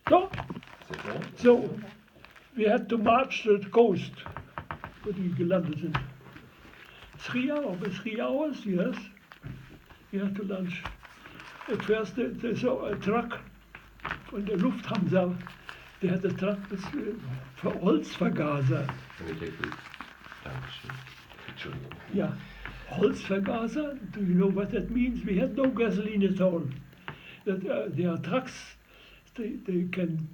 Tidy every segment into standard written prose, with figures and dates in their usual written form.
So, we had to march to the coast, wo die gelandet sind. 3 hours, yes. We had to launch. At first, there's a truck von der Lufthansa. Der hatte Truck für Holzvergaser. Let me take this. Entschuldigung. Yeah, Holzvergaser. Do you know what that means? We had no gasoline at all. There are trucks. They can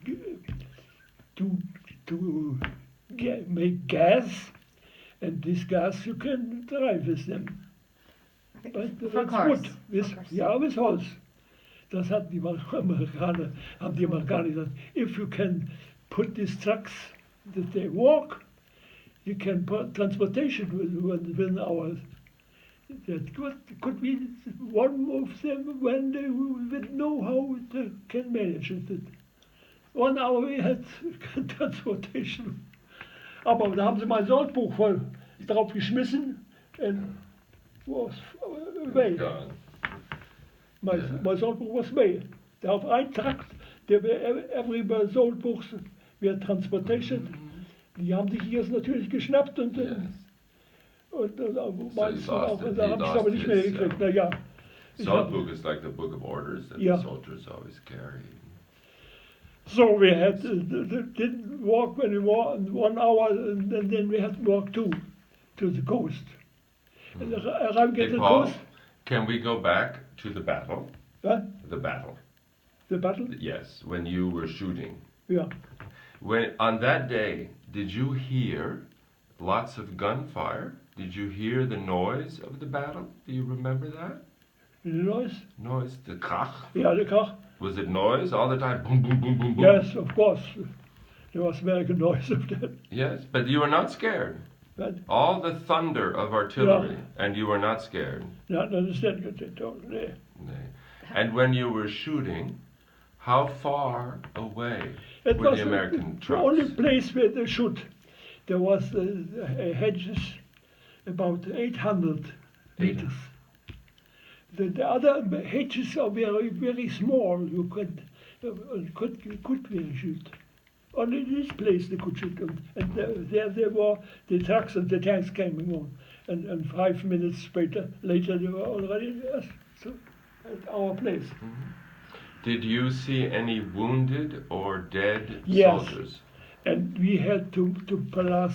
make gas, and this gas you can drive with them. But For cars. Wood. Ja, with Holz. Das hatten die Amerikaner, haben die Amerikaner gesagt, if you can put these trucks that they walk, you can put transportation within hours. That could be one of them when they would know how they can manage it. 1 hour we had transportation. Aber da haben sie mein Saltbuch voll drauf geschmissen and was away. My saltbuch was away. Auf ein Trakt, every saltbuch wir transportation. Die haben sich hier natürlich geschnappt und meins auch, und da habe ich es aber nicht mehr gekriegt. Naja. Saltbook is like the book of orders that the soldiers always carry. So we had didn't walk when we walked 1 hour, and then we had to walk to the coast. And around Hey, the Paul, coast. can we go back to the battle? What? The battle. The battle? Yes, when you were shooting. Yeah. When on that day, did you hear lots of gunfire? Did you hear the noise of the battle? Do you remember that? The noise? Noise, the krach. Yeah, the krach. Was it noise all the time? Boom, boom, boom, boom, boom. Yes, of course. There was very good noise of that. Yes, but you were not scared. But All the thunder of artillery, and you were not scared. not understand what they told me. Nay. And when you were shooting, how far away It were was the American the trucks? only place where they shoot. There was hedges about 800 meters. The other hedges are very, very small. You could really shoot. Only this place they could shoot. And there were the trucks and the tanks coming on. And 5 minutes later they were already at our place. Did you see any wounded or dead Yes. soldiers? And we had to pass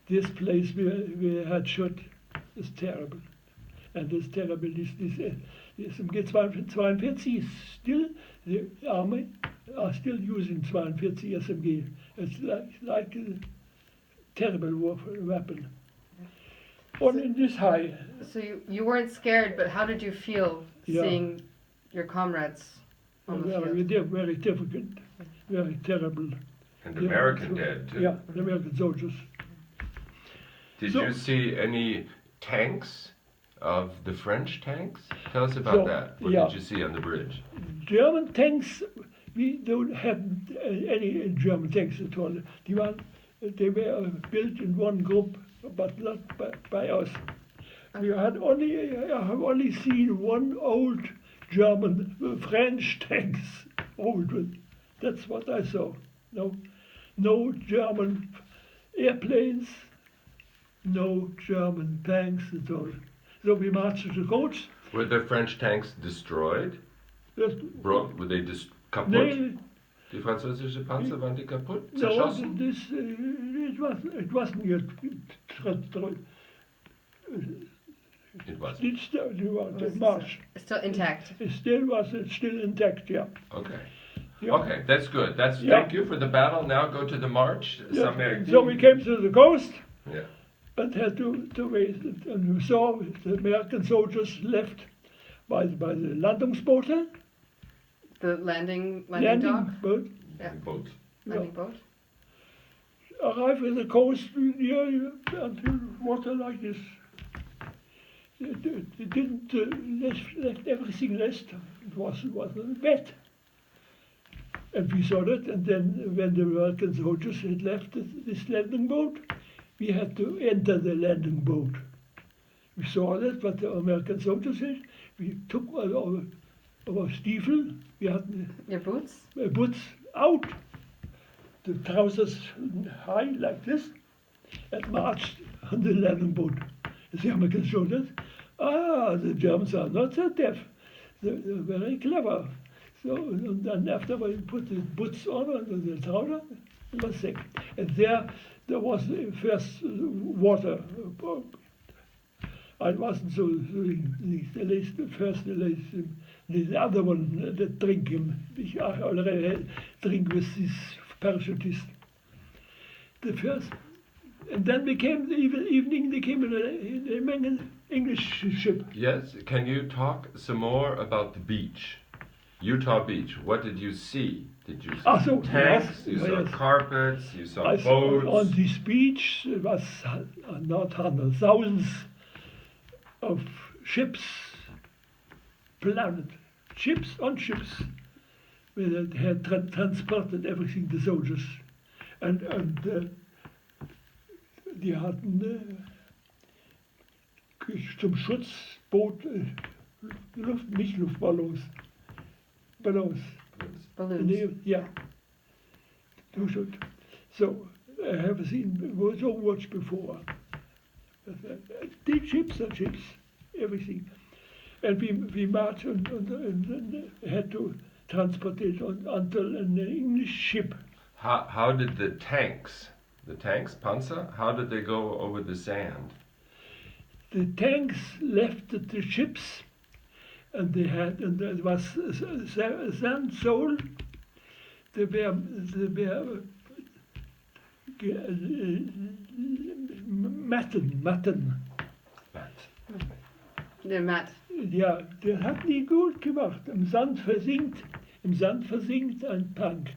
this place we had shot. It's terrible. And it's terrible. This MG 42 is still, the army are still using 42 SMG. It's like a terrible weapon. On in this high. So you weren't scared, but how did you feel seeing your comrades on the field? Very difficult, very terrible. And American dead too. Yeah, the American soldiers. Did So- you see any tanks of the French tanks? Tell us about that. What did you see on the bridge? German tanks, we don't have any German tanks at all. They were built in one group, but not by us. We had I have only seen one old German, French tanks, old one. That's what I saw. No German airplanes, no German tanks at all. So we marched to the coast. Were the French tanks destroyed? Were they kaputt? Nee, Die französische Panzer waren die kaputt? no, Zerschossen? it wasn't yet. It was. The march. Still intact. It still intact, yeah. Okay. Yeah. Okay, that's good. Yeah. Thank you for the battle. Now go to the march. Yeah. Saint-Mercure. So we came to the coast, Yeah. but had to wait. And we saw the American soldiers left by the Landungsboote, The landing dock? boat, Yeah. Boat. Landing boat? arrive at the coast near until water like this. It didn't left everything rest. It was wet. And we saw that, and then when the American soldiers had left this landing boat, we had to enter the landing boat. We saw that, what the American soldiers did. We took our stiefel, we had Your boots? boots out, the trousers high like this, and marched on the landing boat. The American soldiers, the Germans are not so deaf. They're very clever. So, and then after we put the boots on and the trouser, it was safe. And there was the first water. I wasn't so the first, the other one that drink him. I already drink with this parachutist. The first, and then became the evening. They came in an English ship. Yes. Can you talk some more about the beach? Utah Beach. What did you see? Did you see tanks? You saw carpets? You saw boats? On this beach there was not hundreds, thousands of ships, planted ships on ships, where they had transported everything, the soldiers, and die hatten zum Schutzboot nicht Luftballons, Ballons. Balloons. Yeah. So I have seen so much before. Deep ships and ships, everything. And we marched and had to transport it until an English ship. How did the tanks, Panzer, how did they go over the sand? The tanks left the ships, and there was sand soil. They were Matten. Der Matt. Ja, der hat nie gut gemacht. Im Sand versinkt ein Tank.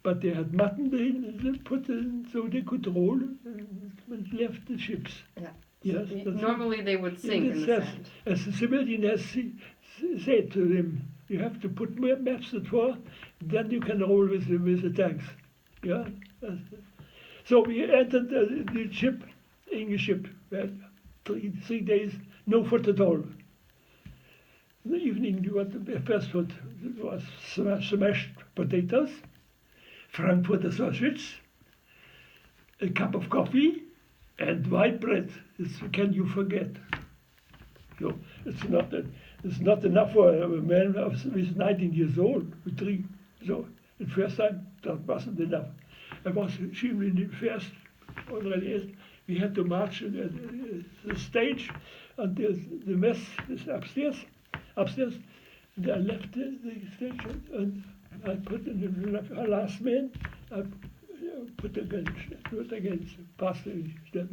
But they had Matten, they put in so they could roll and left the ships. Yeah. Yes, Normally they would sink in the sand. As the civilian has said to them, you have to put maps at for, then you can roll with the tanks. Yeah. So we entered the ship, English ship. We had 3 days, no food at all. In the evening, you got the first food. It was smashed potatoes, Frankfurter sausage, a cup of coffee, and white bread. Can you forget? So it's not enough for a man who's 19 years old with 3. So the first time that wasn't enough. I was extremely first already. We had to march the stage, and the mess is upstairs. And I left the stage, and I put in the last man. I put against past the step.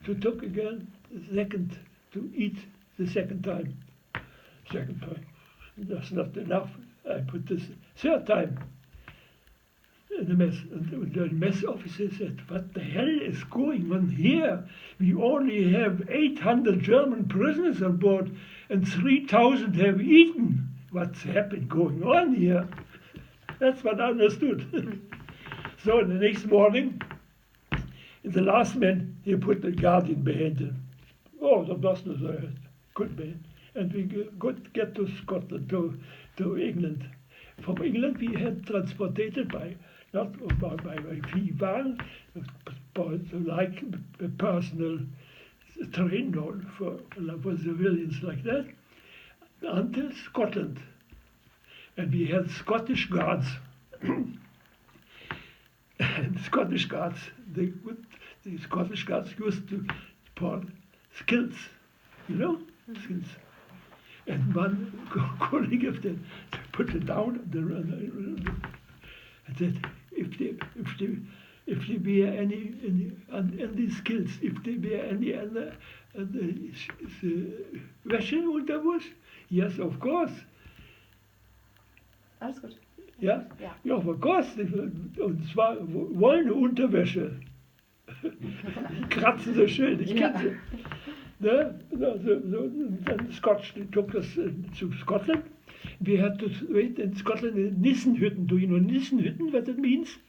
To took again the second to eat the second time. That's not enough. I put this third time in the mess. And the mess officer said, what the hell is going on here? We only have 800 German prisoners on board and 3,000 have eaten. What's happened going on here? That's what I understood. So the next morning, the last man, he put the guardian behind him. Oh, that was not a good man. And we get to Scotland, to England. From England we had transported by Vivan, like a personal train for civilians like that, until Scotland. And we had Scottish guards. And Scottish guards, the Scottish guards used to pour skills, skills. And one colleague of them put it down and said, if there be any skills, if there be any other Wäsche unter was? Yes, of course. Alles gut. Ja, of course. Und zwar wollene Unterwäsche. Die kratzen so schön, ich kenne sie. Ne? Then Scotch took us to Scotland. We had to wait in Scotland in Nissenhütten. Do you know Nissenhütten, what it means?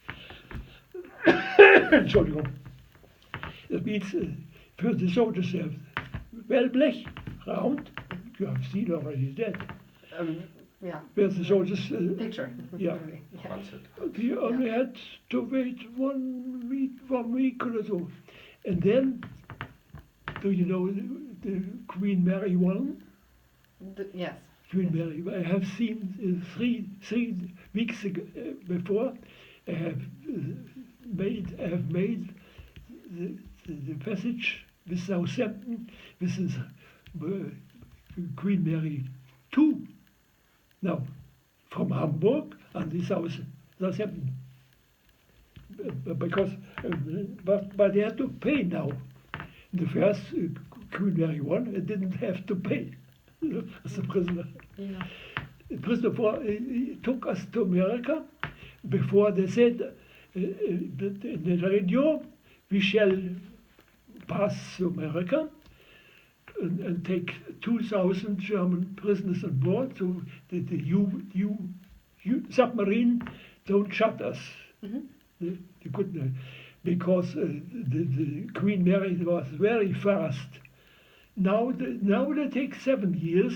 Entschuldigung. It means for the soldiers, Wellblech, round. You have seen already that. Yeah. Where the soldiers. Picture. Yeah. Yeah. We only had to wait 1 week or so. And then, do you know the Queen Mary I? Yes. Queen Mary. I have seen 3 weeks before. I have made the passage with Southampton. This is Queen Mary II. Now, from Hamburg and the Southampton. Because, but they had to pay now. The first Queen Mary I didn't have to pay as a prisoner. Yeah. The prisoner took us to America before they said in the radio, we shall pass to America and take 2,000 German prisoners on board, so that the submarine don't shut us. Mm-hmm. They couldn't, because the Queen Mary was very fast. Now they take 7 years,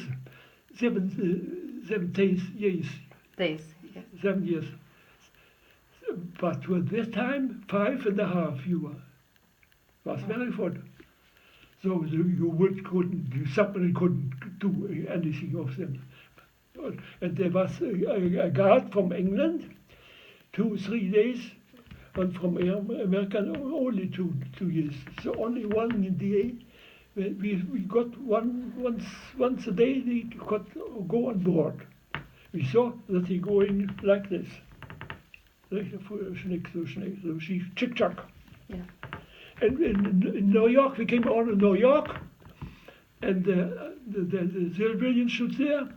7 days, years. Days. Yes. 7 years. But at this time, 5.5 years. Was very fun. So the submarine couldn't do anything of them. And there was a guard from England, 2-3 days, and from America only 2 years. So only 1 day. We got once a day they could go on board. We saw that he going like this. So she chick-chack. Yeah. And in New York, we came on in New York, and the civilians stood there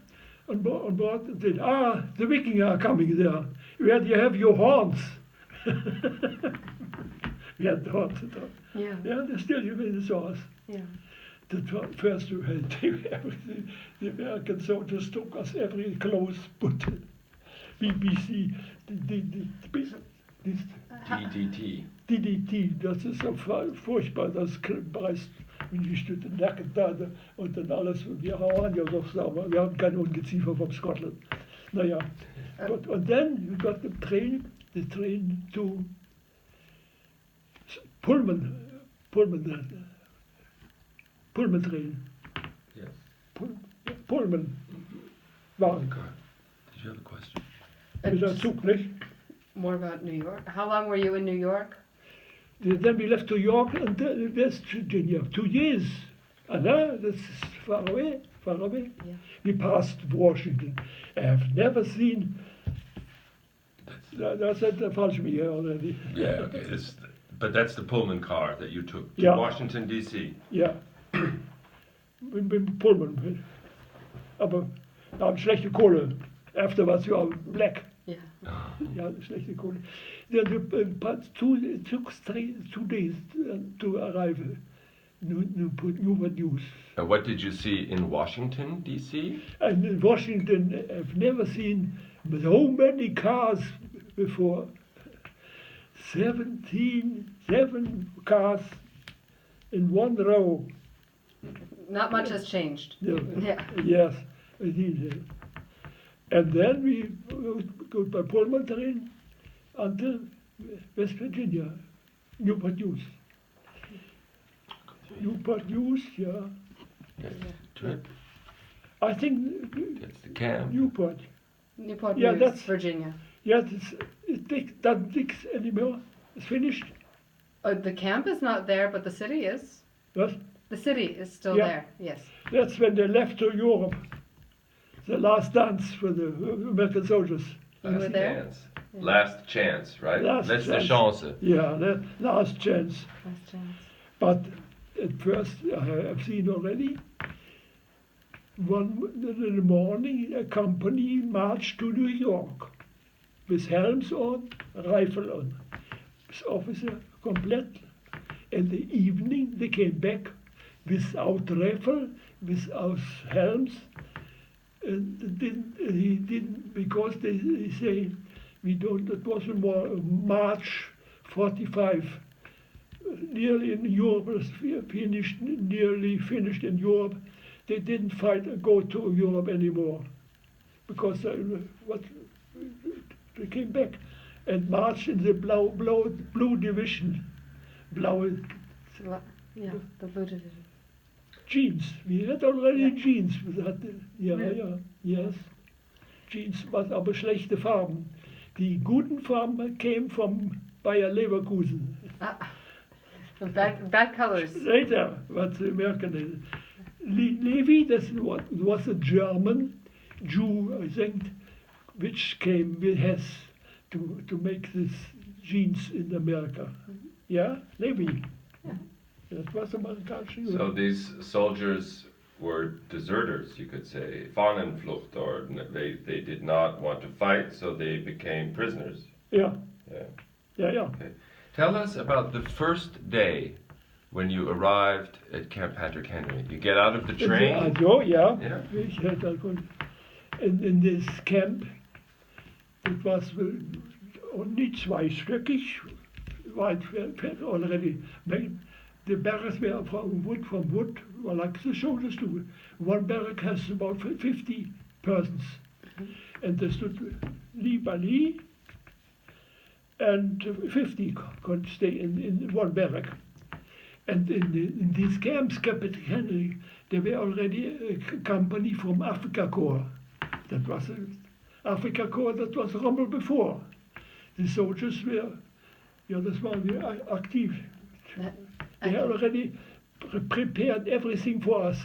on board and said, the Vikings are coming there. Where do you have your horns? We had the horns. Yeah. Yeah, they still you saw us. Yeah. The first we had everything. The American soldiers took us every close but BBC, DDT, das ist so furchtbar, das beißt wie die Stütte Nacken da und dann alles. Wir waren ja doch sauber, wir haben kein Ungeziefer vom Scotland. Naja, and then you got the train to Pullman train. Yes. Pullman Wagen. Did you have a question? Mit der Zug, nicht? More about New York. How long were you in New York? Then we left New York and West Virginia. 2 years. That's far away. Yeah. We passed Washington. I have never seen. That's the Fallschirm here already. Yeah, okay. But that's the Pullman car that you took to Yeah. Washington, D.C. Ja. Mit Pullman. Aber wir haben schlechte Kohle. Afterwards you are black. Yeah. Ja, schlechte Kohle. It took 2 days to arrive. Newport News. What did you see in Washington, D.C.? And in Washington, I've never seen so many cars before. 7 cars in 1 row. Not much has changed. Yeah. Yes, indeed. And then we go by Pullman train until West Virginia, Newport News. Newport News, yeah. Yes. Trip. I think That's the camp. Newport. Newport Yeah, News, that's- Virginia. Yeah, it doesn't exist anymore. It's finished. The camp is not there, but the city is. Yes? The city is still Yeah. there. Yes. That's when they left to Europe. The last dance for the American soldiers. You were there? Chance. Last chance, right? Last Letzte chance. Chance. Yeah, the last chance. Last chance. But at first, I've seen already, in the morning, a company marched to New York with helms on, rifle on. This officer, complete. In the evening, they came back without rifle, without helms. And he didn't, because they say, we don't, it was more March 45. Nearly in Europe, nearly finished in Europe. They didn't go to Europe anymore. because they came back and marched in the blue division. Blaue yeah, the blue division. Jeans. We had already jeans. Yes. Jeans, was aber schlechte Farben. Die guten Farben came from Bayer Leverkusen. The bad colors. Later, what the American Levi, was a German Jew, I think, which came with Hess to make this jeans in America. Yeah, Levi. Yeah. That was American. So these soldiers were deserters, you could say, Fahnenflucht, or they did not want to fight, so they became prisoners. Yeah. Yeah. Okay. Tell us about the first day when you arrived at Camp Patrick Henry. You get out of the train. Yeah. In this camp, it was only zweistöckig, already. The barracks were from wood, were like the soldiers do. One barrack has about 50 persons. And they stood lee by lee, and 50 could stay in one barrack. And in these camps, Camp Patrick Henry, there were already a company from Afrika Korps. That was Afrika Korps, that was Rommel before. The soldiers were, das waren wir aktiv. They already prepared everything for us.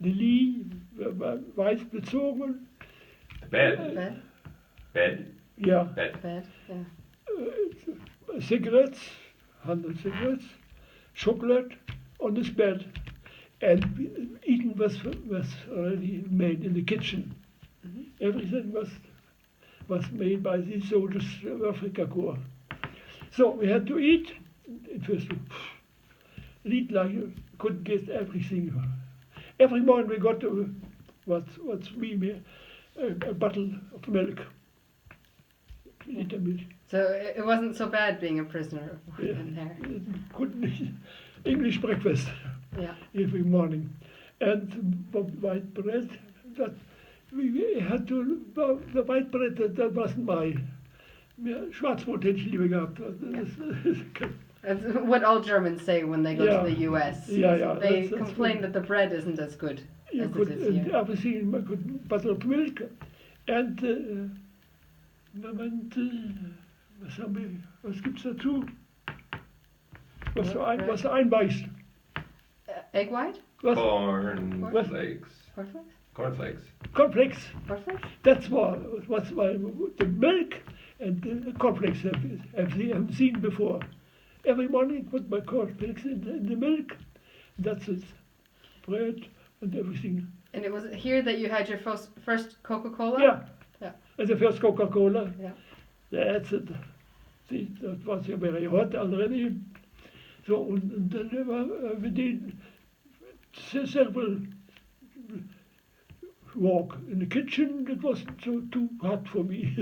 The lee, weiß bezogen. Bed? Yeah. Bed, yeah. Cigarettes, 100 cigarettes, chocolate on this bed, and eating was already made in the kitchen. Everything was made by these soldiers of Afrika Korps. So we had to eat. It was eat like you couldn't get everything. Every morning we got a bottle of milk. So it wasn't so bad being a prisoner in there. Couldn't English breakfast. Yeah. Every morning, and white bread. That we had to the white bread. That wasn't my. Schwarzbrot hätte ich lieber gehabt. That's what all Germans say when they go to the US. They complain that the bread isn't as good as it is here. Everything, a good bottle of milk, and was gibt's dazu? Was einbeißt? Egg white? Cornflakes. Cornflakes? Cornflakes. Cornflakes? That's what the milk and the cornflakes have seen before. Every morning put my cornflakes in the milk. That's it. Bread and everything. And it was here that you had your first Coca-Cola? Yeah. And the first Coca-Cola. Yeah. That's it. See, that was very hot already. So, and then we did several walk in the kitchen. It wasn't too hot for me.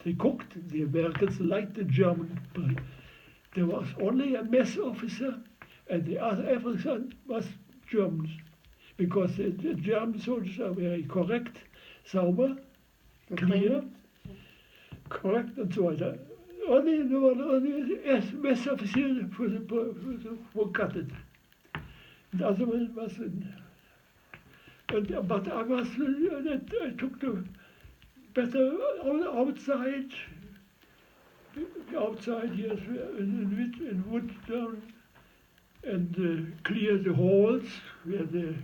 They cooked. The Americans liked the German. But there was only a mess officer, and the other everyone was Germans, because the German soldiers are very correct, sauber, clear, correct, and so weiter. Only mess officer for cut it. The other one was, but I took the better outside. Outside, yes, in wood down, and clear the holes where the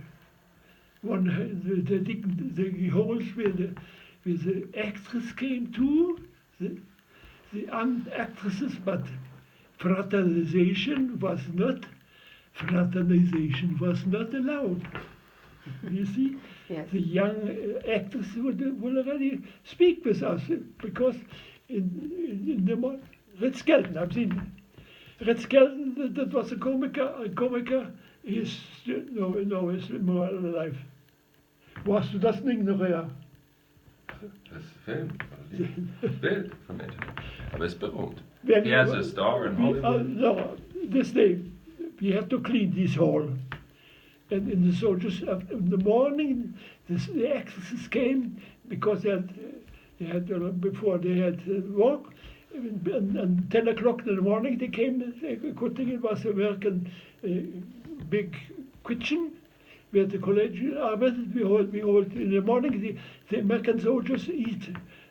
holes where the actresses came to, the actresses, but fraternization was not allowed. You see, yes. The young actors would already speak with us because. In the Red Skelton, I've seen Red Skelton. That was a comiker. He's is more alive. Was du das nicht noch her? Das Film, Bild vom Internet. Aber es ist berühmt. He has a star in Hollywood. No, this day we had to clean this hall, and in the soldiers in the morning the exorcists came because before they had work. And 10 o'clock in the morning they came. I could think it was American big kitchen where the college arbeited. We hold in the morning. The American soldiers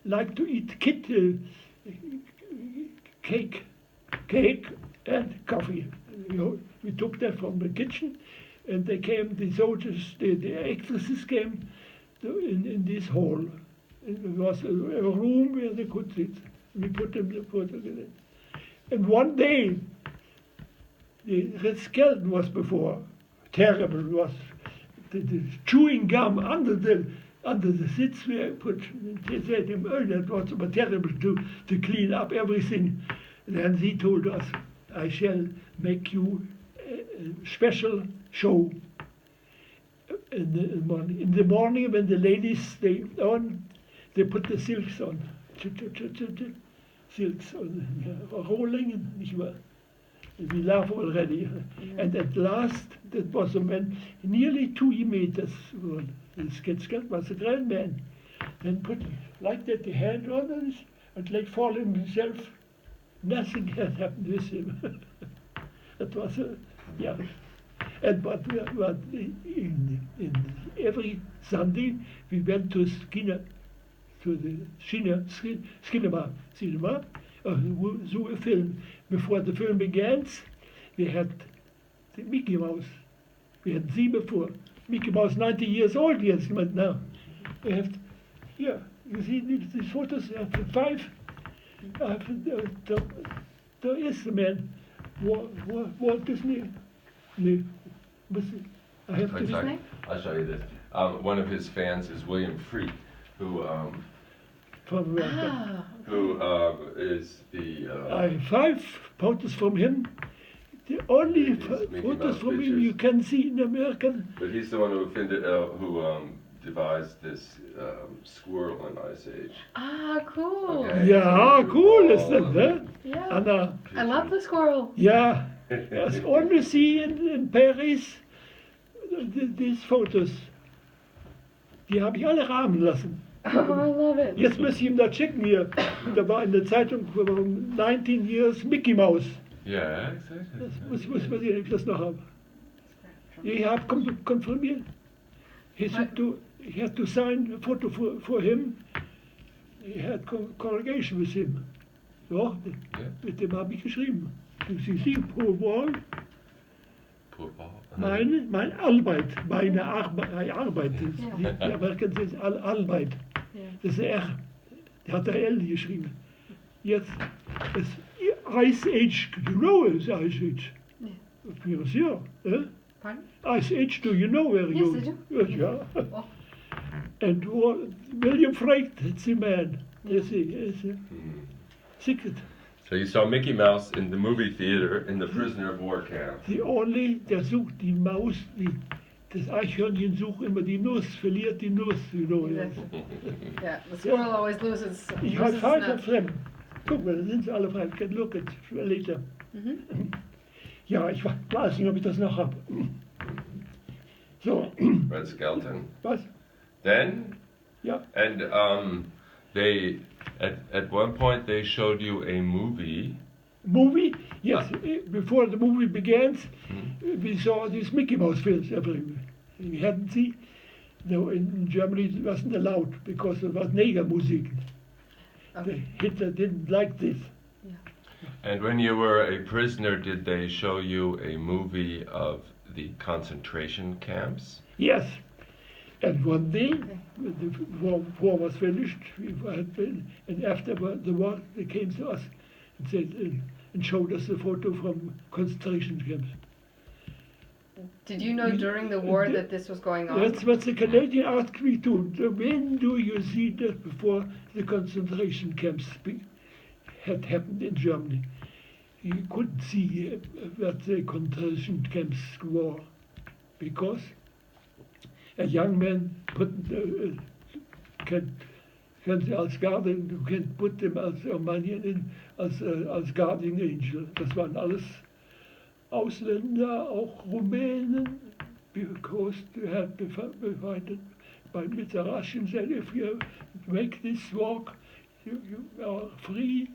like to eat cake and coffee. We took that from the kitchen, and they came. The soldiers, the exorcists came in this hall. It was a room where they could sit. We put them in it. And one day, the red skeleton was before. Terrible. It was the chewing gum under the seats where I put. They said him earlier it was terrible to clean up everything. And then he told us, I shall make you a special show in the morning. In the morning when the ladies stay on, they put the silks on. Silks on, rolling, nicht wahr? We laugh already. And at last, that was a man nearly 2 meters. The skeleton was a grand man. Then put like that the hand on it and let fall himself. Nothing had happened with him. It was and but in every Sunday we went to the cinema, so a film. Before the film begins, we had the Mickey Mouse. We had sie before. Mickey Mouse 90 years old yes now. We have here, you see these photos, five. There is the man. Walt Disney. I have to. I'll show you this. One of his fans is William Freak, who is the. I have 5 photos from him. The only photos from him you can see in American. But he's the one who devised this squirrel in Ice Age. Ah, cool. Okay. Yeah, cool is that, huh? Yeah. And, I love the squirrel. yeah, as only see in Paris these photos. Die habe ich alle rahmen lassen. Oh, I love it. Jetzt muss ich ihm das schicken hier. Da war in der Zeitung 19 years Mickey Mouse. Yeah, exactly. Das muss man sehen, ob ich das noch habe. Ich habe konfirmiert. He had to sign a photo for him. He had congregation with him. So, mit dem habe ich geschrieben. Sie, pro Wall. Meine Arbeit. Die Amerikaner sind Arbeit. Das ist R. Der hat der L geschrieben. Jetzt ist Ice Age. You know it's Ice Age. Yes, yeah. Pardon? Ice Age, do you know where you? Yes, I do. Yes, yeah. Oh. And William Frey, that's the man. Yes, secret. So you saw Mickey Mouse in the movie theater in the prisoner of war camp. Der sucht die Maus, das Eichhörnchen sucht immer die Nuss, verliert die Nuss, you know. Exactly. Yeah, the squirrel always loses. Ich habe 5 of them. Guck mal, da sind sie alle frei. You can look at later. Ja, ich weiß nicht, ob ich das noch habe. So. Red Skeleton. Was? Then? Yeah. And they, at one point they showed you a movie. Movie? Yes. Before the movie begins, we saw these Mickey Mouse films everywhere. We hadn't seen. No, in Germany it wasn't allowed because it was Neger music. Okay. Hitler didn't like this. And when you were a prisoner, did they show you a movie of the concentration camps? Yes. And one day, the war was finished, and after the war, they came to us and said, and showed us a photo from concentration camps. Did you know during the war that this was going on? That's what the Canadian asked me too. When do you see that before the concentration camps had happened in Germany? You couldn't see what the concentration camps were because a young man can als Guardian, you can put them as Armenian in, als Guardian Angel. Das waren alles Ausländer, auch Rumänen, because they had with the Russians said, if you make this walk, you are free.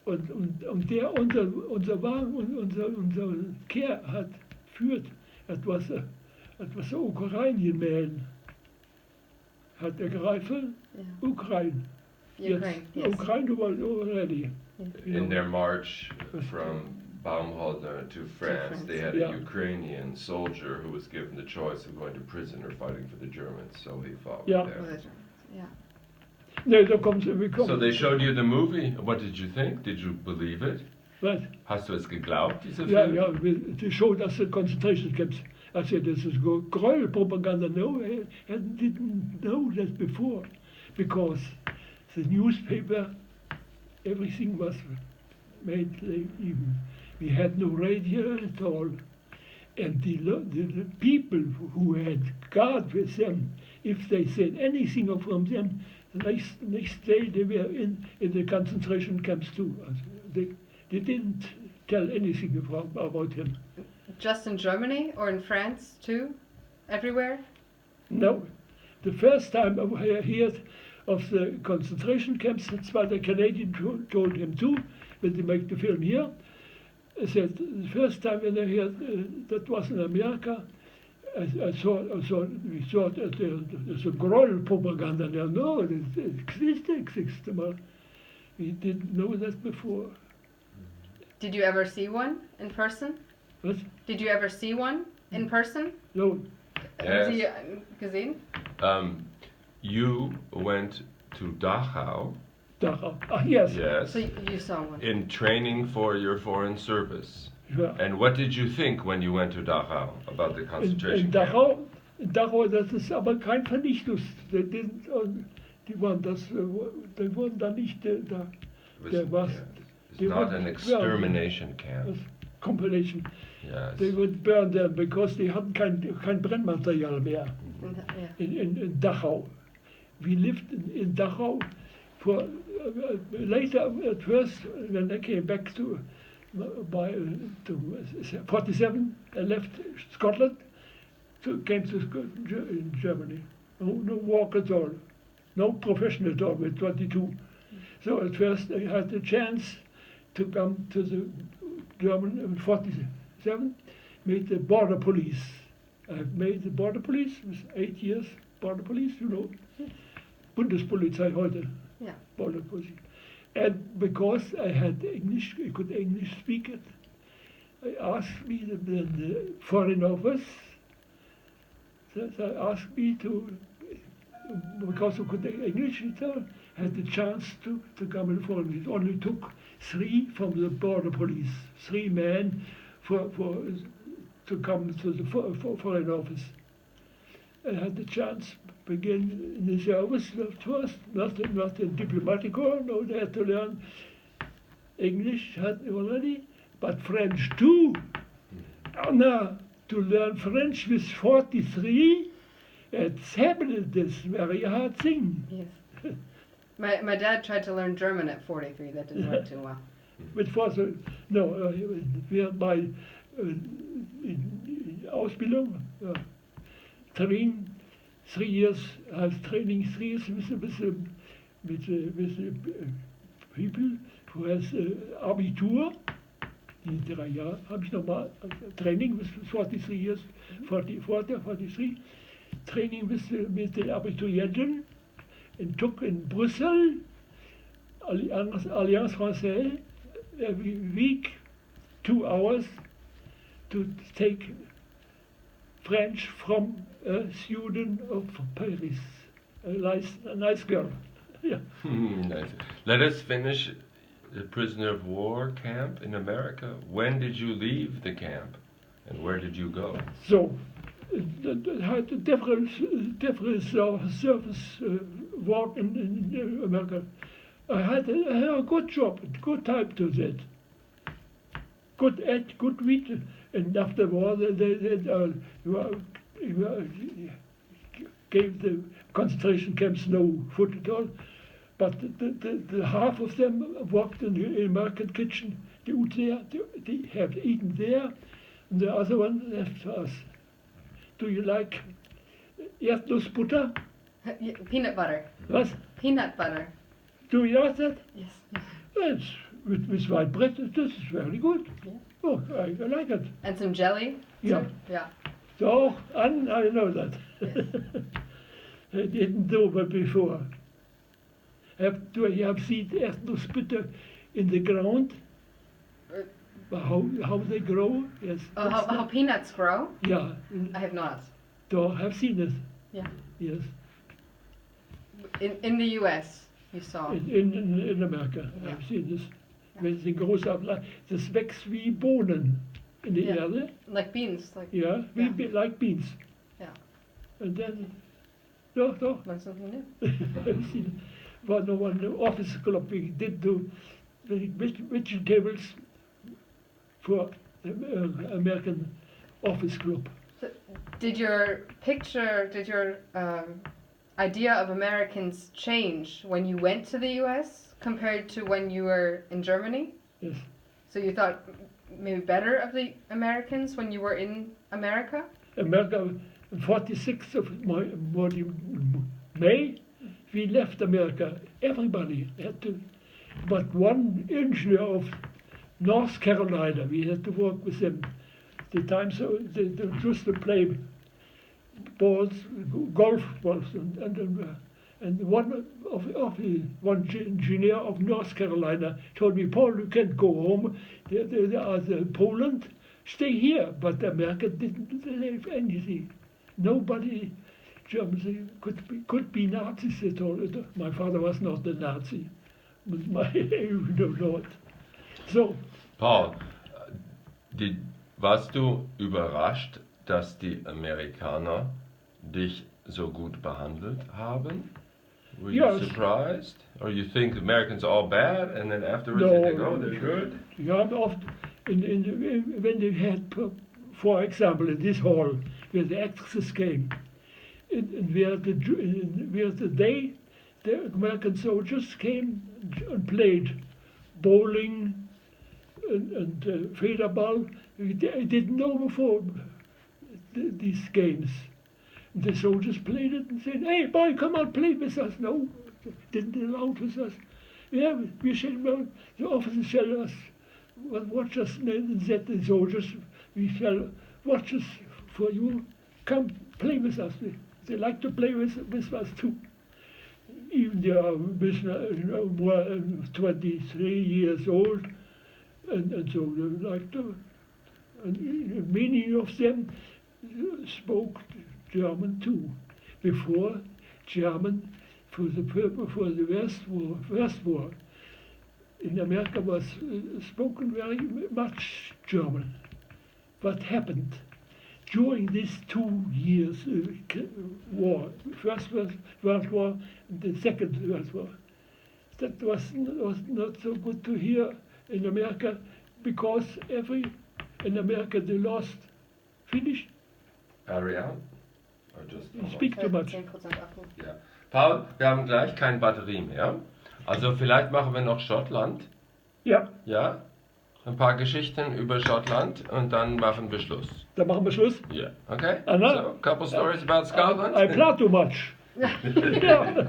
Und der unser Wagen und unser Kehr hat führt, etwas Ukrainian man, hat der Greifel, Ukraine. Ukraine, yes. Ukraine was already. In their march from Baumholder to France, they had a Ukrainian soldier who was given the choice of going to prison or fighting for the Germans, so he fought there. So they showed you the movie. What did you think? Did you believe it? Was? Hast du es geglaubt, dieser Film? Ja, they showed us the concentration camps. I said, this is Gräuelpropaganda. No, I didn't know that before, because the newspaper, everything was made even. We had no radio at all. And the people who had guard with them, if they said anything from them, the next day they were in the concentration camps too. They didn't tell anything about him. Just in Germany or in France too? Everywhere? No. The first time I heard of the concentration camps, that's why the Canadian told him too, when they make the film here. I said, the first time when I heard that was in America, we thought that there's a Gräuel propaganda there. No, it exists. We didn't know that before. Did you ever see one in person? What? Did you ever see one in person? No. Yes. Haben Sie gesehen? You went to Dachau. Dachau. Yes. Yes. So you saw one. In training for your foreign service. Yeah. And what did you think when you went to Dachau about the concentration in camp? Dachau, das ist aber kein Vernichtungs... Die waren da nicht da. It's not an extermination camp. Compilation. Yes. They would burn them because they hatten kein Brennmaterial mehr in Dachau. We lived in Dachau for later at first when I came back to 47. I left Scotland, came to Germany. No work at all, no profession at all with 22. So at first I had the chance to come to the German in 47, made the border police. I've made the border police, it was 8 years border police, you know. Bundespolizei heute. Yeah. Border police. And because I had English, I could English speak it, I asked me the foreign office, they asked me to, because I could English, I had the chance to come in foreign. It only took 3 from the border police, 3 men to come to the foreign office. I had the chance to begin in the service first, not in diplomatic corps, no, they had to learn English had already, but French too. Now, to learn French with 43, it's happened, this very hard thing. Yes. My dad tried to learn German at 43, that didn't work too well. It was by Ausbildung, training, 3 years, I've training 3 years with people who has Abitur. Die 3 Jahre habe ich nochmal Training with 43 years, 43, training with the Abiturienten and took in Brussels, Alliance Française, every week, 2 hours to take French from a student of Paris, a nice girl. Yeah. Nice. Let us finish the prisoner of war camp in America. When did you leave the camp, and where did you go? So, I had different service work in America. I had a good job, good time to that. Good eat, good read, and after war they gave the concentration camps no food at all. But the half of them worked in the American kitchen. They have eaten there, and the other one left for us. Do you like Erdnussbutter? Peanut butter. What? Peanut butter. Do you like that? Yes. It's with white bread. This is very good. Yeah. Oh, I like it. And some jelly. Yeah. Too? Yeah. So, and I know that. I didn't know that before. You have seen erdnussbutter in the ground? How they grow? Yes. Oh, how peanuts grow? Yeah. I have not. So I have seen it. Yeah. Yes. In the U.S. you saw. In Amerika. Ja. I've seen this. Wenn sie groß ablassen, das wächst wie Bohnen in der Yeah. Erde. Like beans. Like. Yeah, like beans. Yeah. And then, doch. Learn something new. I've seen one office club we did do vegetables for the American office club. So, did your idea of Americans change when you went to the U.S. compared to when you were in Germany? Yes. So you thought maybe better of the Americans when you were in America? America, 46th of May, we left America. Everybody had to, but one engineer of North Carolina, we had to work with them. The time so they used to play balls, golf balls, and one engineer of North Carolina told me, Paul, you can't go home. There are Poland, stay here. But America didn't leave anything. Nobody, Germany could be Nazis at all. My father was not a Nazi, but you don't know it. So, Paul, warst du überrascht, dass die Amerikaner dich so gut behandelt haben? Were you surprised? Or you think Americans are all bad, and then afterwards you think, oh, they're good? Yeah, often when they had, for example, in this hall, where the actresses came, and where the American soldiers came and played bowling and federball. I didn't know before these games. The soldiers played it and said, hey, boy, come on, play with us. No, didn't allow with us. Yeah, we said, well, the officers tell us, watch us, and said the soldiers, we shall watch us for you. Come, play with us. They like to play with us too. Even they are more than 23 years old, and so they like to. And many of them spoke German too. Before German, for the West War, in America was spoken very much German. What happened during these 2 years war, First World War, and the Second World War? That was not so good to hear in America, because in America they lost. Finished? Are we out? Or just You speak too much. 10% Akku. Ja. Paul, wir haben gleich keine Batterie mehr. Also vielleicht machen wir noch Schottland. Ja. Ja? Ein paar Geschichten über Schottland und dann machen wir Schluss. Dann machen wir Schluss. Yeah. Okay. Anna? So, couple stories about Scotland. I play too much. Yeah.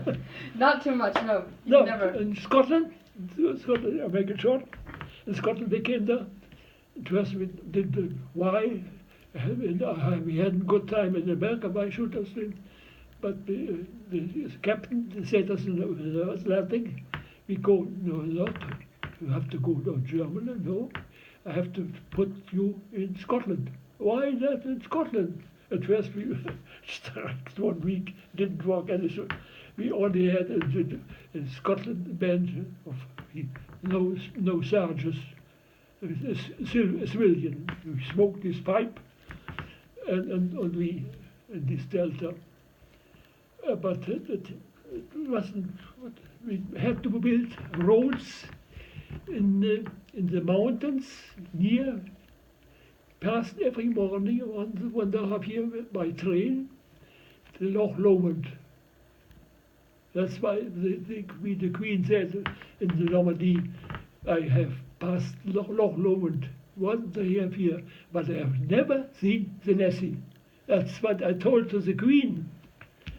Not too much, no. No, Never. in Scotland, I make it short. In Scotland they came there. It was why we had a good time in America. Why should us then? But the captain said us in the Atlantic, we go no. You have to go to Germany. No, I have to put you in Scotland. Why not in Scotland? At first we struck 1 week, didn't work any. So we only had in Scotland band of no sergeants, a civilian. We smoked his pipe, and we in this delta. But it wasn't. We had to build roads in the mountains near. Passed every morning when they have here by train, the Loch Lomond. That's why the Queen said in the Normandy, I have passed Loch Lomond. What they have here, but I have never seen the Nessie. That's what I told to the Queen.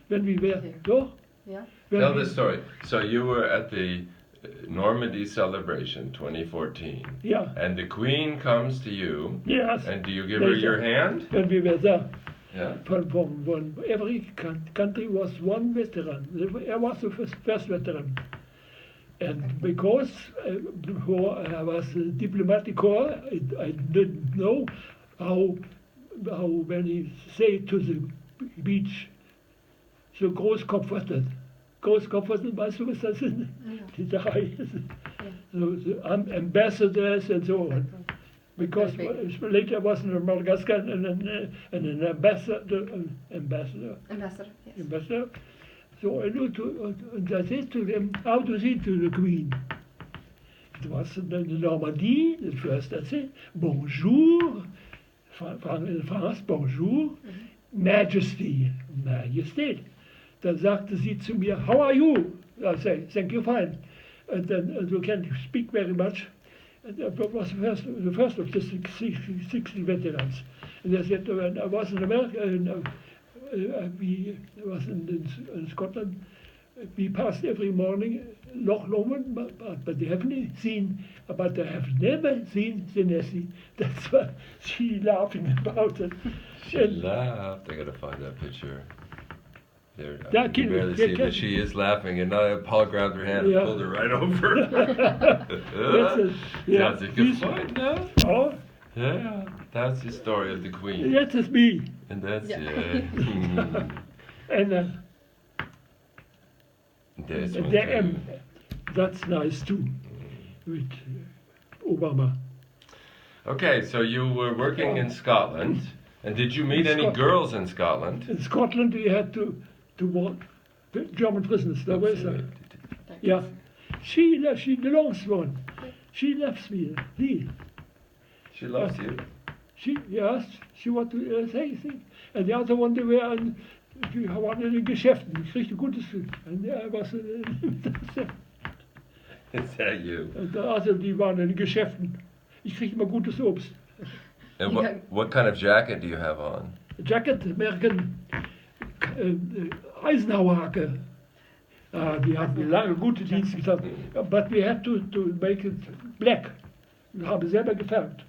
when we were there. Yeah. Tell the story. So you were at the Normandy celebration 2014. Yeah. And the Queen comes to you. Yes. And do you give her your hand? When we were there. Yeah. From every country was one veteran. I was the first veteran. And because before I was a diplomatic corps, I didn't know how when he say to the beach, so Großkopferten. Großkopferten, weißt du, was das sind? Die drei. So the ambassadors and so on. Because later I was in Madagascar and an ambassador. Yes. Ambassador. So I knew and I said to them, how to say to the Queen. It was in the Normandy, the first I said, bonjour, in France, bonjour, Majesty, Majestät. Dann sagte sie zu mir, how are you? I say, thank you, fine. And then you can speak very much. And that was the first of the 60 veterans. And I said, when I was in America, we was in Scotland, we passed every morning Loch Lomond, but they haven't seen, but I have never seen the Nessie. That's why she laughing about it. She laughed. I gotta find that picture. There, I can barely see that she is laughing, and now Paul grabbed her hand and pulled her right over. That's a good find now. Oh. Yeah, that's the story of the Queen. That is me. And that's And that's nice too, with Obama. Okay, so you were working in Scotland, and did you meet any girls in Scotland? In Scotland, we had to work the German prisoners. There was yeah. She the longest one. She loves me. She loves you. She want to say things. And the other one, die waren in den Geschäften. Ich kriegte gutes Glück. And I was Is that you? Also, die waren in den Geschäften. Ich kriegte immer gutes Obst. And what kind of jacket do you have on? Jacket, American Eisenhowerhacke. Die hatten lange gute Dienste getan. But we had to make it black. Wir haben selber gefärbt.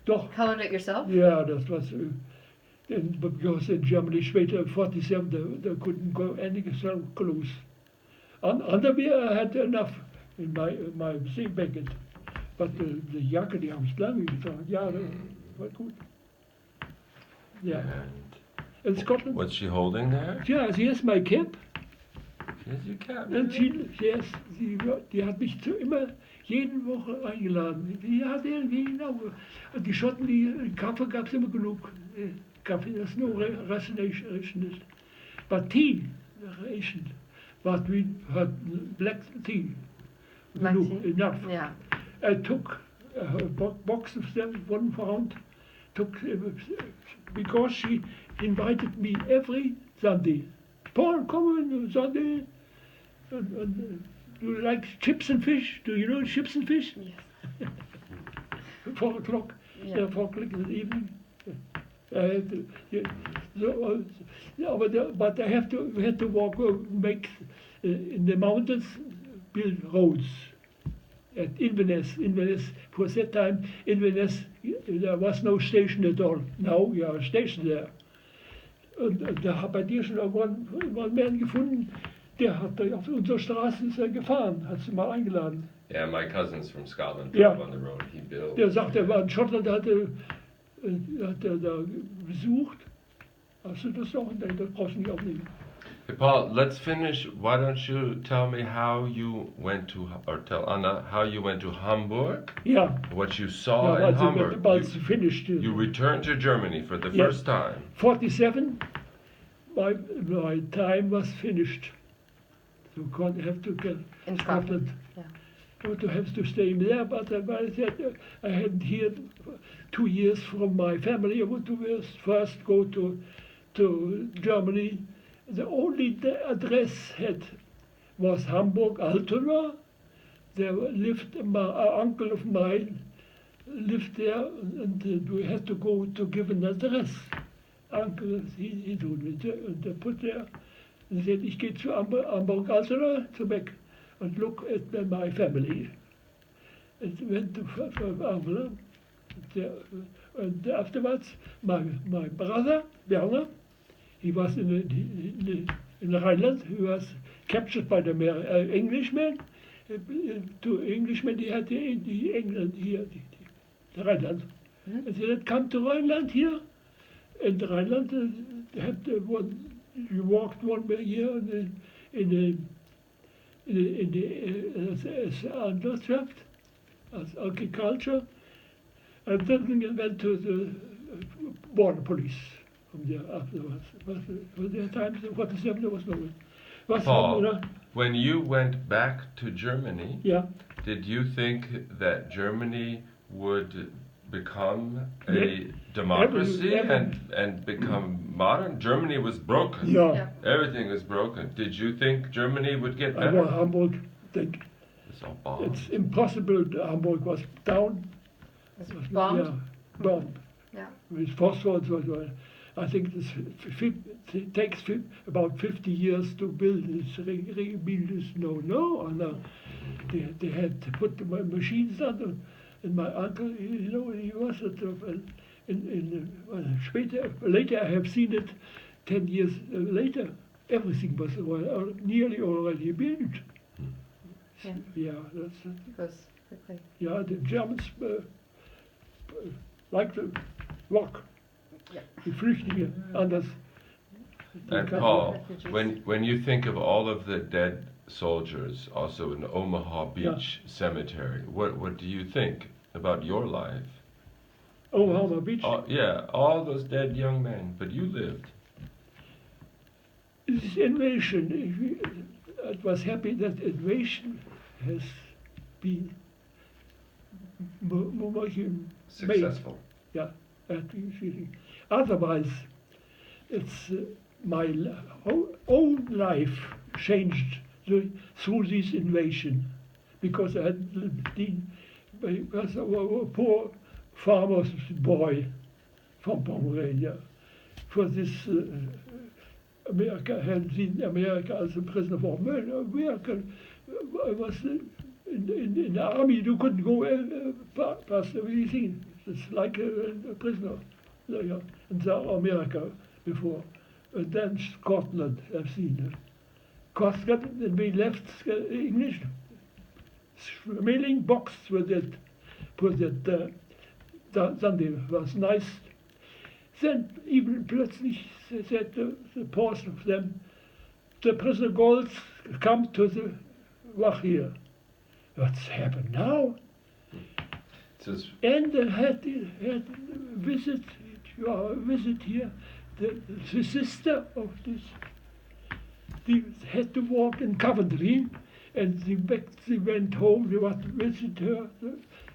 Doch. Colored it yourself? Yeah, das was. Because in Germany, later 47, they couldn't go any clothes. Underwear I had enough in my sea blanket. But the jacke, die habe ich lange getragen. Ja, das war gut. Yeah. In Scotland. What's she holding there? Yeah, she has my cap. She has your cap. And die hat mich immer jede Woche eingeladen. Die hat irgendwie genau. Die Schotten, Kaffee gab es immer genug. Kaffee, that's no ration. But tea, ration. But we had black tea. Enough. Yeah. I took a box of them, 1 pound, because she invited me every Sunday. Paul, come on Sunday. And do you like chips and fish? Do you know chips and fish? Yes. 4 o'clock. Yeah, 4 o'clock in the evening. But we had to walk, make in the mountains, build roads. At Inverness, for that time, Inverness, there was no station at all. Now you are a station there. Und da hat bei dir schon irgendwann einen Mann gefunden, der hat auf unserer Straße gefahren, hat sie mal eingeladen. Yeah, my cousin's from Scotland, drove on the road. He built. Der sagt, er war in Schottland, hat er da besucht. Hast du das auch? Nein, das brauchst du nicht aufnehmen. Hey Paul, let's finish. Why don't you tell me how you went to, or tell Anna how you went to Hamburg? Yeah. What you saw in Hamburg. Finished. You returned to Germany for the first time. 47, my time was finished. So I have to get in Scotland. Yeah. To have to stay there, but I had here 2 years from my family. I want to first go to Germany. The only address was Hamburg, Altona. There lived my uncle of mine lived there, and we had to go to give an address. Uncle, he told me, and they put there And he said, ich gehe zu Hamburg also to back and look at my family. And went to Hamburg. And afterwards, my brother, Werner, he was in Rhineland. He was captured by the Englishmen. To Englishmen, die had die England hier, the Rhineland. And they had come to Rhineland here. And Rhineland had you walked 1 year as Landwirtschaft, as agriculture, and then you went to the border police from there afterwards. For their times, 47 there was no one. Paul, when you went back to Germany, yeah. Did you think that Germany would become a democracy and become modern? Germany was broken. Yeah. Everything was broken. Did you think Germany would get better? Hamburg, it's impossible. Hamburg was down. Was bombed? Yeah, bombed. Yeah. With phosphorus. I think it takes about 50 years to build this, rebuild this. No. They had to put the machines on. And my uncle, he was later I have seen it 10 years later. Everything was nearly already built. Yeah, that's it. It goes quickly. Yeah, the Germans like to walk. Yeah. Die Flüchtlinge, anders. And Paul, when you think of all of the dead soldiers, also in Omaha Beach Cemetery, what do you think about your life? Omaha Beach? Yeah, all those dead young men, but you lived. This invasion, I was happy that invasion has been Successful. Yeah, that feeling. Otherwise, it's my own life changed through this invasion, because I had been a poor farmer's boy from Pomerania. For this America had seen America as a prisoner for America. I was in the army. You couldn't go past everything. It's like a prisoner. In South America before. And then Scotland, I've seen. Scotland, and we left English mailing box with that, Sunday was nice. Then even plötzlich said the portion of them, the prisoner Golz come to the wach here. What's happened now? And had visit here, the sister of this. They had to walk in Coventry, and they went home. They wanted to visit her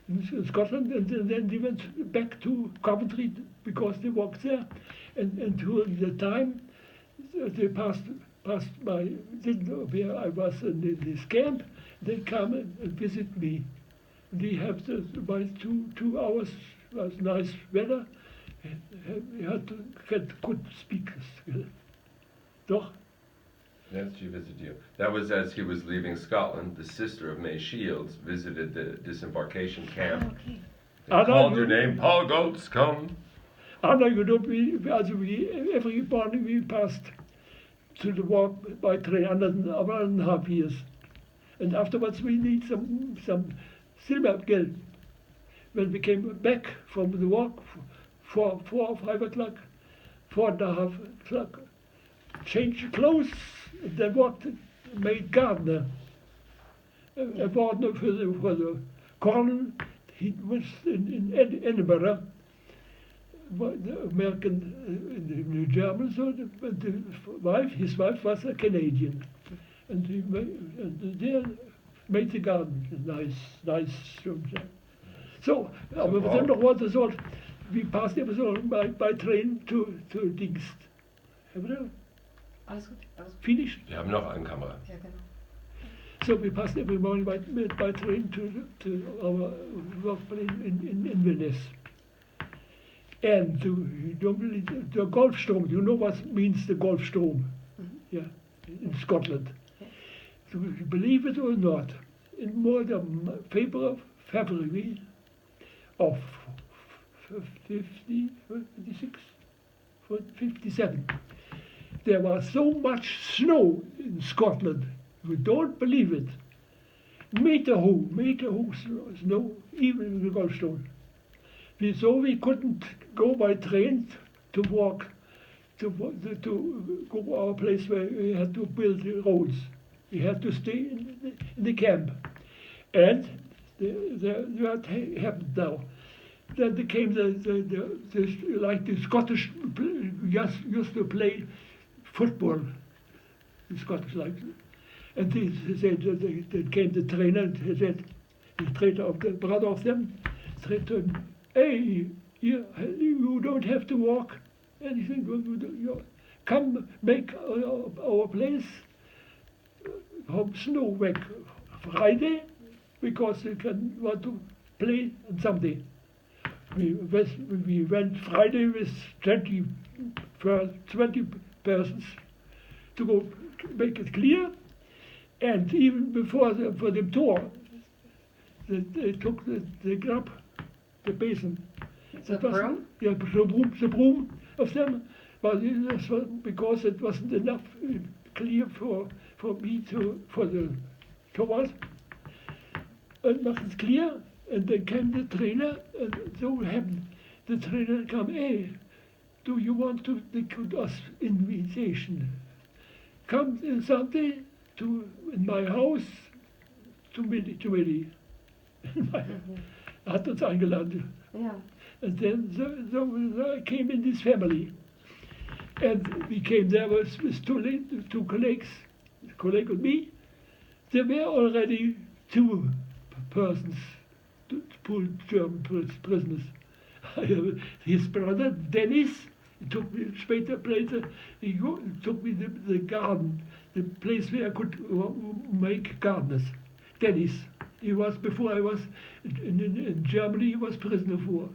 in Scotland, and then they went back to Coventry because they walked there. And during the time, they passed by, didn't know where I was in this camp. They come and visit me. They have by 2 hours was nice weather. We had to get good speakers. Doch? Yes, she visited you. That was as he was leaving Scotland. The sister of May Shields visited the disembarkation camp. Oh, okay. They called your name, Paul Golz, come. Anna, every morning we passed to the walk by train, 1.5 years. And afterwards we need some silver geld. When we came back from the walk, 4 or 5 o'clock, 4.5 o'clock, changed clothes, then walked, made gardener. A gardener for the corn. He was in Edinburgh, the American, the German, so his wife was a Canadian. And they made the garden nice. So, aber wir sind noch weiter so, we passed immer so by train to Dingst. Haben wir? Alles gut. Finished? Wir haben noch eine Kamera. Ja, genau. So we passed every morning by train to our workplace in Venice. And the Golfstrom, you know what means the Golfstrom? Yeah. in Scotland. So believe it or not, in more than February of 56, 57, there was so much snow in Scotland. You don't believe it. Meter snow, even in the Goldstone. So we couldn't go by train to walk to go our place where we had to build the roads. We had to stay in the camp. And what happened now? Then there came the Scottish used to play football. The Scottish like, and they said they came the trainer and he said, the trainer of the brother of them said to him, "Hey, you don't have to walk anything. You come make our place from snow back Friday because you can want to play on Sunday." We went Friday with 20 persons to go make it clear, and even before for the tour, they took the grab, the basin. The broom? Yeah, the broom of them, but because it wasn't enough clear for me for the tours. And make it clear, and then came the trainer, and so happened. The trainer come, "Hey, do you want to give us invitation? Come on Sunday in my house to Willi." Hat uns eingeladen. Yeah. And then so I came in this family. And we came there with two colleagues, a colleague and me. There were already 2 persons, 2 German prisoners. His brother, Dennis, took me later, he took me the garden, the place where I could make gardeners. Dennis. He was, before I was in Germany, he was prisoner of war.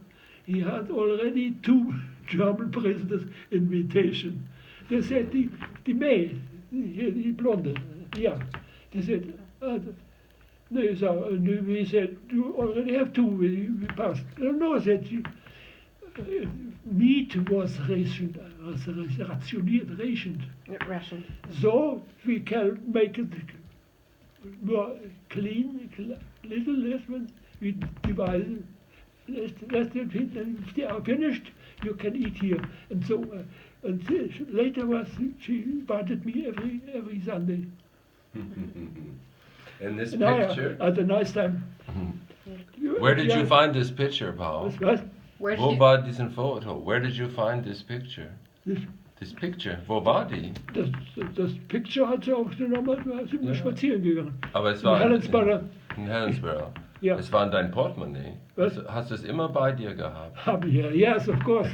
He had already 2 German prisoners invitation. They said, the maid, the blonde, yeah. They said, no, so we said, you already have 2, we passed. No, I said, meat was rationed. Rationed. So we can make it more clean, little less, we divide it. If they are finished, you can eat here. And so, and later she invited me every Sunday. And this picture? I had a nice time. Where did you find this picture, Paul? What? Wo war diesen Foto? Where did you find this picture? This picture, wo war die? Das Picture hat sie auch genommen, da sind wir spazieren gegangen. Aber es war in Helensburgh. Ja. Es war in dein Portemonnaie. Was? Hast du es immer bei dir gehabt? Habe ich, yes, of course.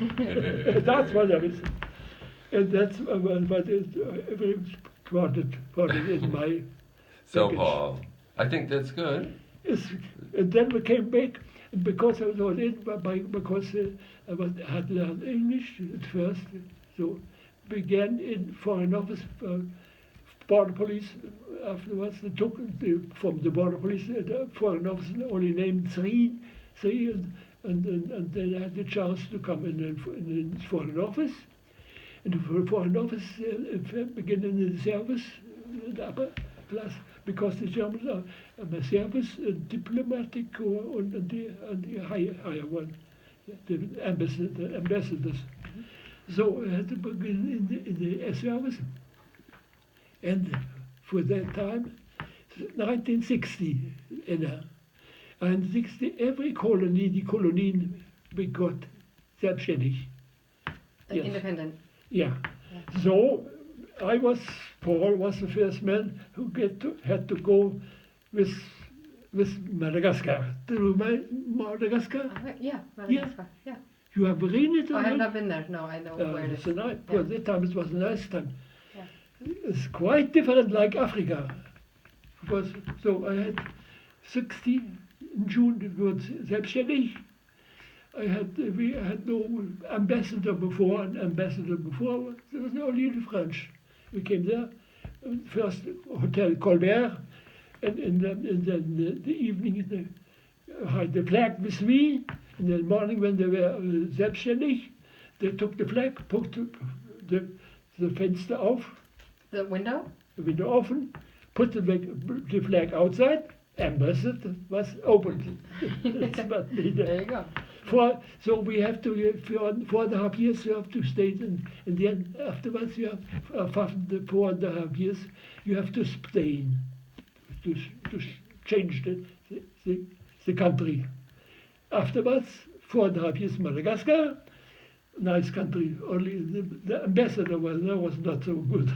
That's what I was. And that's what is quoted in my So, package. Paul, I think that's good. And then we came back, and because I was in, because I had learned English at first, so began in Foreign Office, Border Police. Afterwards, they took from the Border Police, the Foreign Office only named three, and then I had the chance to come in the Foreign Office. And the Foreign Office began in the service, the upper class, because the Germans are the service, diplomatic, and the higher one, the ambassadors. So I had to begin in the service, and for that time, 1960, and 60, every colony, die Kolonien got selbstständig. Yes. Independent. Yeah. So Paul was the first man who had to go with Madagascar. Do you remember Madagascar? Yeah, Madagascar. Yeah. You have been it? I have not been there. No, I know where it is. For that time, it was a nice time. Yeah. It's quite different like Africa. So I had 60 in June. It was selbstständig. We had no ambassador before. There was only the French. We came there, first Hotel Colbert, and then the evening had the flag with me. In the morning when they were selbstständig, they took the flag, put the Fenster auf. The window? The window open, put the flag outside, ambassador was opened. There you go. So we have to, for 4.5 years you have to stay, and then afterwards you have, after the 4.5 years, you have to stay, to change the country. Afterwards, 4.5 years Madagascar, nice country, only the ambassador was not so good.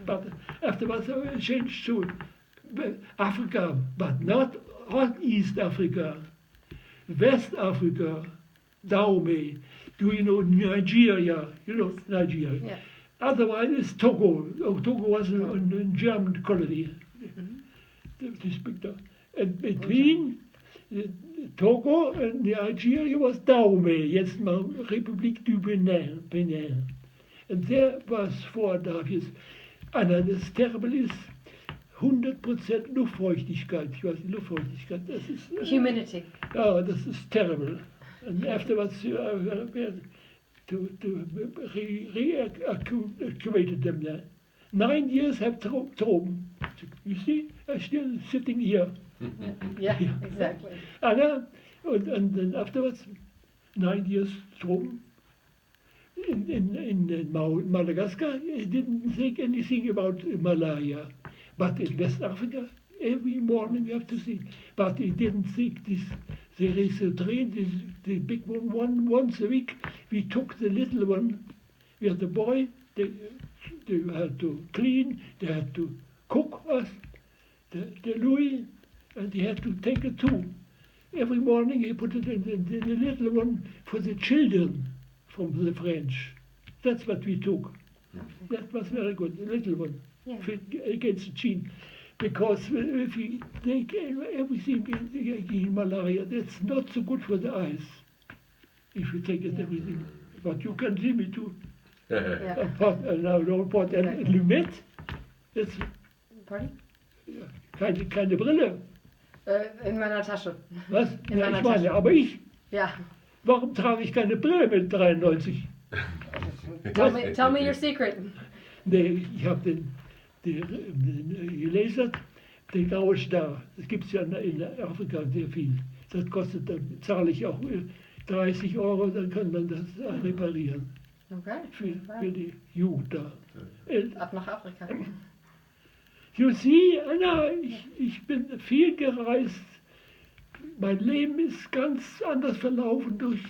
But afterwards I changed to Africa, but not all East Africa. West Africa, Dahomey. Do you know Nigeria? You know Nigeria. Yeah. Otherwise, it's Togo. Togo was a German colony. And between Togo and Nigeria was Dahomey, jetzt mal Republik du Benin. And there was 4.5 years. Anna, das Terrible ist 100% Luftfeuchtigkeit. Ich weiß nicht, Luftfeuchtigkeit, das ist... Humidity. Ja, das ist terrible. And afterwards, to reactivated them there. 9 years have Troben. You see, I'm still sitting here. Yeah, exactly. Anna, and then afterwards, 9 years Troben. In Madagascar, I didn't think anything about malaria. But in West Africa, every morning you have to see. But I didn't think this. There is a train, the big one, once a week. We took the little one. We had the boy. They had to clean. They had to cook us, the Louis, and he had to take it too. Every morning he put it in the little one for the children from the French. That's what we took. That was very good, the little one. Yeah. Against the gene, because if you take everything in malaria, that's not so good for the eyes. If you take it everything, but you can see me too. Yeah. Pot and Lumet. That's. Pardon? Keine Brille. In meiner Tasche. Was? In Ja, meiner ich meine, Tasche. aber ich. Ja. Warum trage ich keine Brille mit 93? Tell me your secret. Nee, ich habe gelesen, der graue Star. Das gibt es ja in Afrika sehr viel. Das kostet, dann zahle ich auch 30 €, dann kann man das reparieren. Okay. Für die Jugend da. Ab nach Afrika. You see, Anna, ich bin viel gereist. Mein Leben ist ganz anders verlaufen durch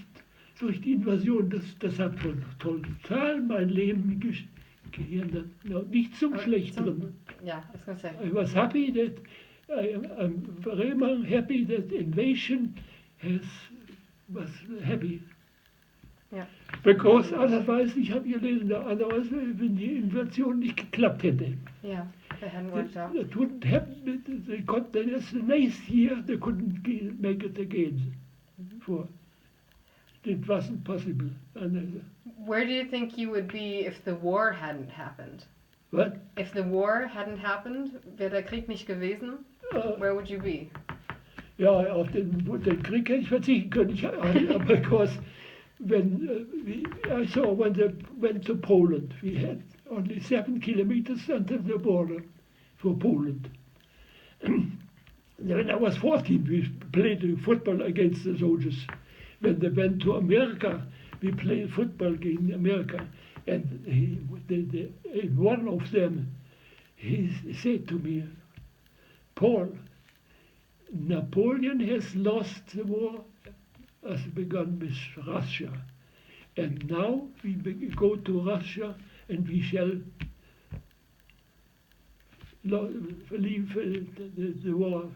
die Invasion. Das hat total mein Leben geändert. No, nicht zum Schlechteren. Yeah, I was going to say. I was happy that I'm very much happy that invasion was happy. Yeah. Because otherwise, ich habe gelesen, otherwise, wenn die Invasion nicht geklappt hätte. Yeah, they hadn't worked out. It wouldn't happen. They got the next year, they couldn't make it again. It wasn't possible. Where do you think you would be if the war hadn't happened? What? If the war hadn't happened, wäre der Krieg nicht gewesen, where would you be? Ja, auf den Krieg hätte ich verzichten können. Because I saw when they went to Poland, we had only 7 kilometers until the border for Poland. When I was 14, we played football against the soldiers. When they went to America, we played football in America. And one of them, he said to me, Paul, Napoleon has lost the war as begun with Russia. And now we go to Russia and we shall leave the war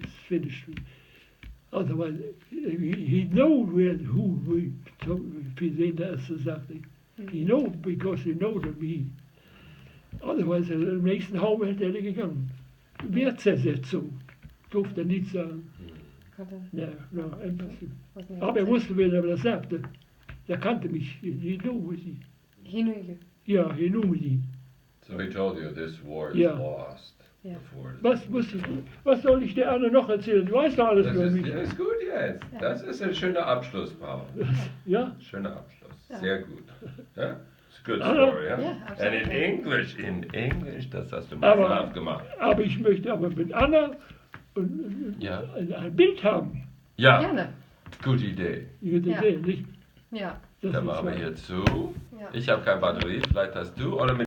is finished. Otherwise, he knows who we sagte. He knows because he knows me. Otherwise, im nächsten Raum hätte er gegangen. Wertzersetzung, durfte er nicht sagen. Ja, impossible. Aber er wusste, wen er das sagte. Er kannte mich. He knew me. He knew you. Ja, he knew me. So he told you this war is Ja. lost. Ja. Was soll ich dir Anne noch erzählen? Du weißt doch alles über mich. Das ist gut jetzt. Das ist ein schöner Abschluss, Paul. Ja? Schöner Abschluss. Sehr gut. Ja? It's a good Also, story, ja? Ja, And absolut. in English, das hast du mal brav gemacht. Aber ich möchte aber mit Anna ein Bild haben. Ja, Gerne. gute Idee. Gute Ja. Idee, nicht? Ja. Das Dann ist machen wir wahr. hier zu. Ja. Ich habe keine Batterie, vielleicht hast du. Oder mit